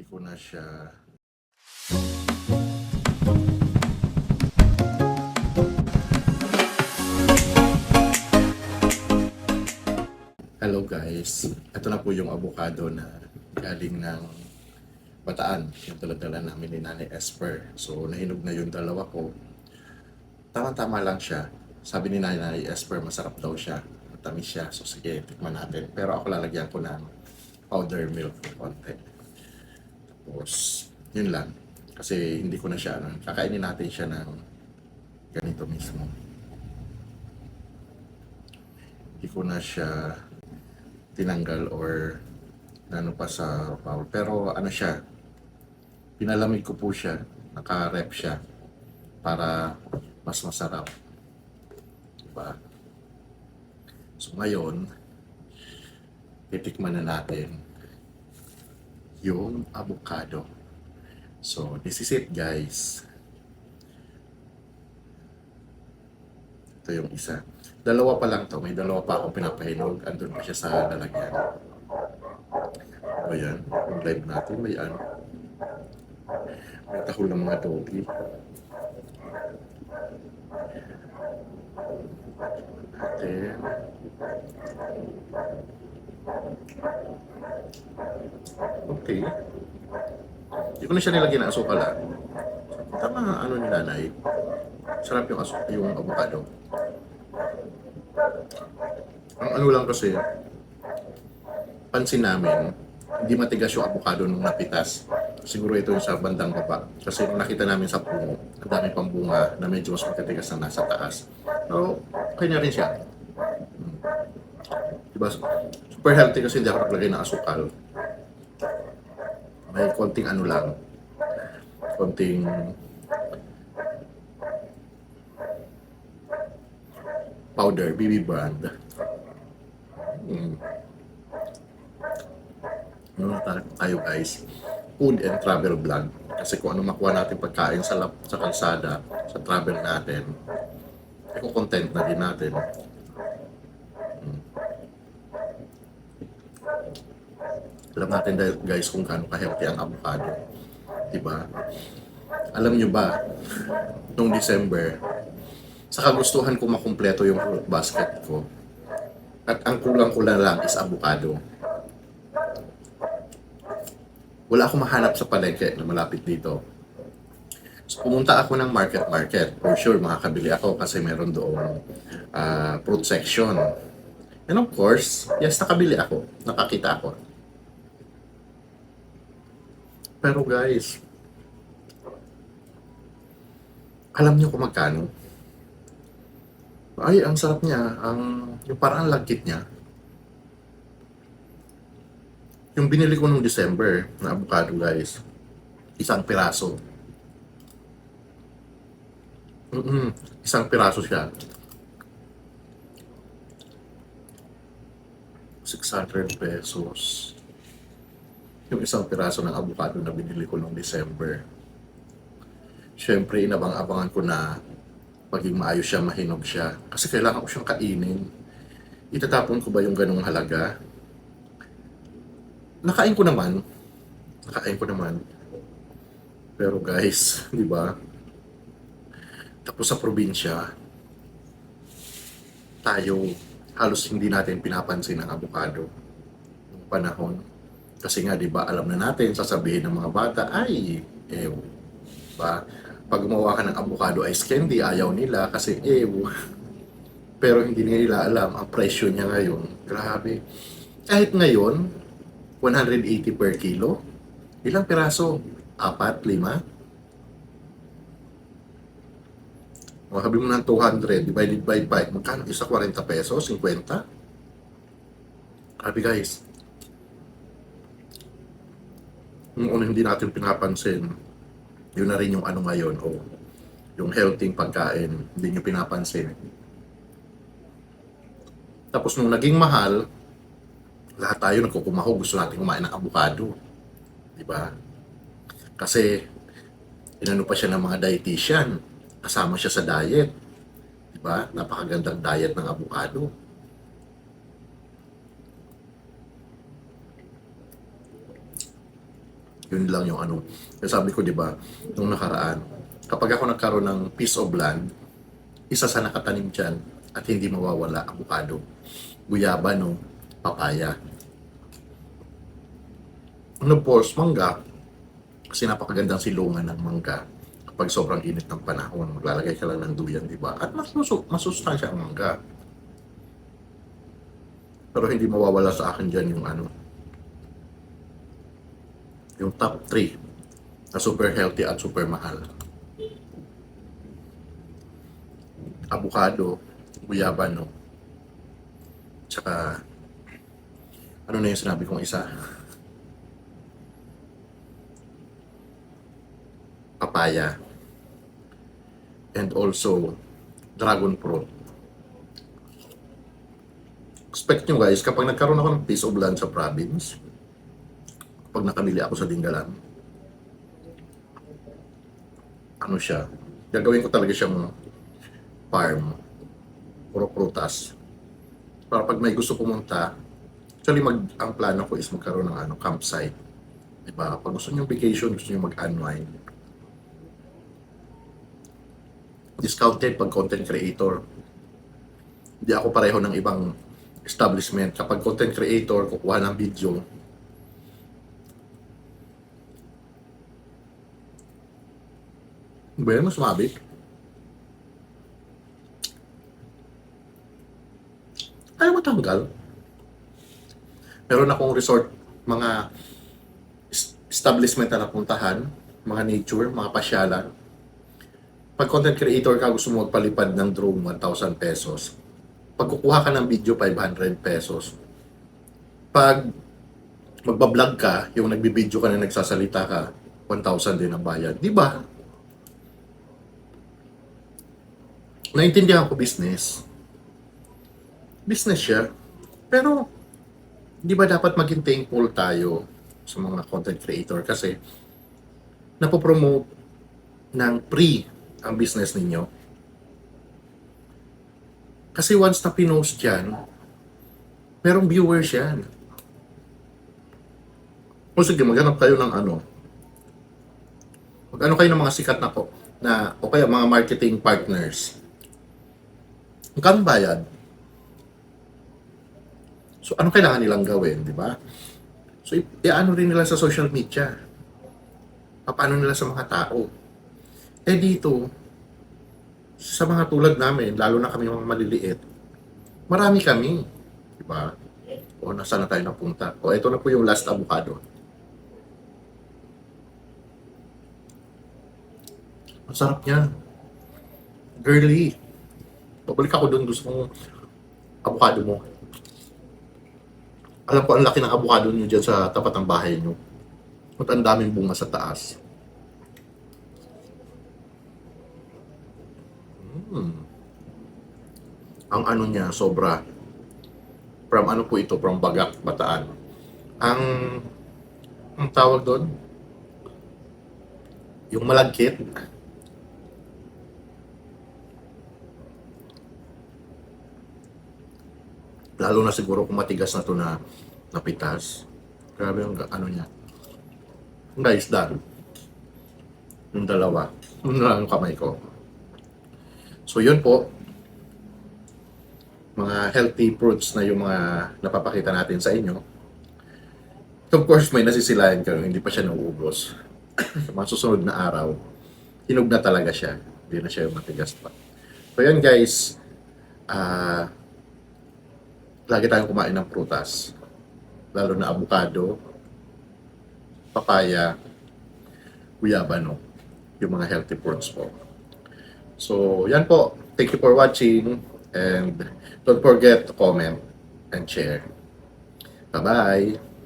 ko na siya. Hello guys, ito na po yung avocado na galing ng Bataan, yung dala namin ni Nanay Esper. So nahinog na yung dalawa ko. Tama-tama lang siya. Sabi ni Nanay Esper, masarap daw siya, matamis siya. So sige, tikman natin. Pero ako lalagyan ko ng powder milk ng konti. Tapos, yun lang. Kasi hindi ko na siya, kakainin natin siya ng ganito mismo. Hindi ko na siya tinanggal or ano pa sa bowl. Pero ano siya, pinalamig ko po siya, naka-rep siya para mas masarap. Diba? So ngayon, titikman na natin yung avocado. So this is it guys. Ito yung isa. Dalawa pa lang to. May dalawa pa akong pinapahinog. Andun pa siya sa lalagyan. Ayan. Yung live natin. May ano. May tahol ng mga doggy. Natin. Okay. Hindi ko na siya nilagyan ng asukal ah. Tama ano ni Nanay. Sarap yung yung avocado. Ang ano lang kasi, pansin namin, hindi matigas yung avocado nung napitas. Siguro ito yung sa bandang baba. Kasi nung nakita namin sa puno, ang dami pang bunga na medyo mas matitigas na nasa taas. Pero, kanya rin siya. Diba? Super healthy kasi hindi ako naglagay ng asukal. May konting ano lang. Konting powder, BB brand. Ano na tayo guys? Food and travel vlog. Kasi kung ano makuha natin pagkain sa kalsada, sa travel natin, ay kung content na din natin. Alam natin guys kung gaano ka-healthy ang avocado. Diba? Alam nyo ba, noong December, sa kagustuhan ko makumpleto yung fruit basket ko, at ang kulang-kulang lang is avocado. Wala akong mahanap sa palengke na malapit dito. So pumunta ako ng market. For sure, makakabili ako kasi meron doon fruit section. And of course, yes, nakabili ako. Nakakita ako. Pero guys, alam niyo kung magkano? Ay, ang sarap niya. Yung parang lagkit niya. Yung binili ko nung December na avocado guys, isang piraso. Isang piraso siya. 600 pesos. Yung isang piraso ng avocado na binili ko nung December. Siyempre, inabang-abangan ko na maging maayos siya, mahinog siya. Kasi kailangan ko siyang kainin. Itatapon ko ba yung ganong halaga? Nakain ko naman. Pero guys, di ba? Tapos sa probinsya, tayo halos hindi natin pinapansin ang avocado ng panahon. Kasi nga, di ba, alam na natin, sasabihin ng mga bata, ay, ba, pag gumawa ka ng avocado ice candy, ayaw nila kasi, pero hindi nila alam ang presyo niya ngayon. Grabe. Kahit ngayon, 180 per kilo. Ilang piraso? 4, 5? Makabi mo ng 200 divided by 5. Magkano isa? 40 pesos? 50? Grabe guys. Yung hindi natin pinapansin, yun na rin yung ano ngayon, yung healthy pagkain, hindi nyo pinapansin. Tapos nung naging mahal, lahat tayo nagkukumaho, gusto natin kumain ng avocado. Diba? Kasi, inano pa siya ng mga dietitian. Kasama siya sa diet. Diba? Napakagandang diet ng avocado. Yun lang yung ano. Kaya sabi ko, di ba, nung nakaraan, kapag ako nagkaroon ng piece of land, isa sa nakatanim dyan at hindi mawawala, avocado, guyaba, no, papaya. And of course, mangga, kasi napakagandang silungan ng mangga. Kapag sobrang init ng panahon, maglalagay ka lang ng duyan, di ba? At masustansya ang mangga. Pero hindi mawawala sa akin dyan yung ano, yung top 3 na super healthy at super mahal. Avocado, guyaba, no? Tsaka, ano na yung sinabi kong isa? Papaya. And also, dragon fruit. Expect nyo guys, kapag nagkaroon ako ng piece of land sa province, kapag nakabili ako sa Dingalan, ano siya, gagawin ko talaga siyang farm, puro prutas. Para pag may gusto pumunta, actually ang plano ko is magkaroon ng ano, campsite. Diba? Pag gusto nyo vacation, gusto nyo mag-unwind. Discounted pag content creator. Hindi ako pareho ng ibang establishment. Kapag content creator, kukuha ng video, ba yan, mas mabi? Ayaw matanggal. Meron akong resort, mga establishment na napuntahan, mga nature, mga pasyalan. Pag content creator ka, gusto mo magpalipad ng drone, 1,000 pesos. Pag kukuha ka ng video, 500 pesos. Pag magbablog ka, yung nagbibideo ka na nagsasalita ka, 1,000 din ang bayad. Di ba? Naintindihan ko business. Business siya. Pero, di ba dapat maging thankful tayo sa mga content creator kasi napopromote ng free ang business ninyo. Kasi once na pinost yan, merong viewers yan. O sige, maghanap kayo ng ano. Mag-ano kayo ng mga sikat na po, na, o kaya mga marketing partners. Magkano bayad? So, ano kailangan nilang gawin, di ba? So, i-ano rin nila sa social media. Paano nila sa mga tao. Eh dito, sa mga tulad namin, lalo na kami mga maliliit, marami kami. Di ba? O, nasaan na tayo napunta? O, ito na po yung last avocado. Ang sarap niya. Girly. Pabalik ako doon, gusto kong avocado mo. Alam ko ang laki ng avocado niyo dyan sa tapat ng bahay niyo. At ang daming bunga sa taas. Ang ano niya, sobra. From ano po ito? From Bagak, Bataan. Ang tawag doon? Yung malagkit. Lalo na siguro kung matigas na to na napitas. Grabe yung ano niya. Guys, done. Yung dalawa. Yun lang yung kamay ko. So yun po. Mga healthy fruits na yung mga napapakita natin sa inyo. Of course, may nasisilayan ka. Hindi pa siya nauubos. Sa mga susunod na araw, hinog na talaga siya. Hindi na siya yung matigas pa. So yan guys. Lagi tayong kumain ng prutas. Lalo na avocado, papaya, guyaba, no? Yung mga healthy fruits po. So, yan po. Thank you for watching. And don't forget to comment and share. Bye-bye!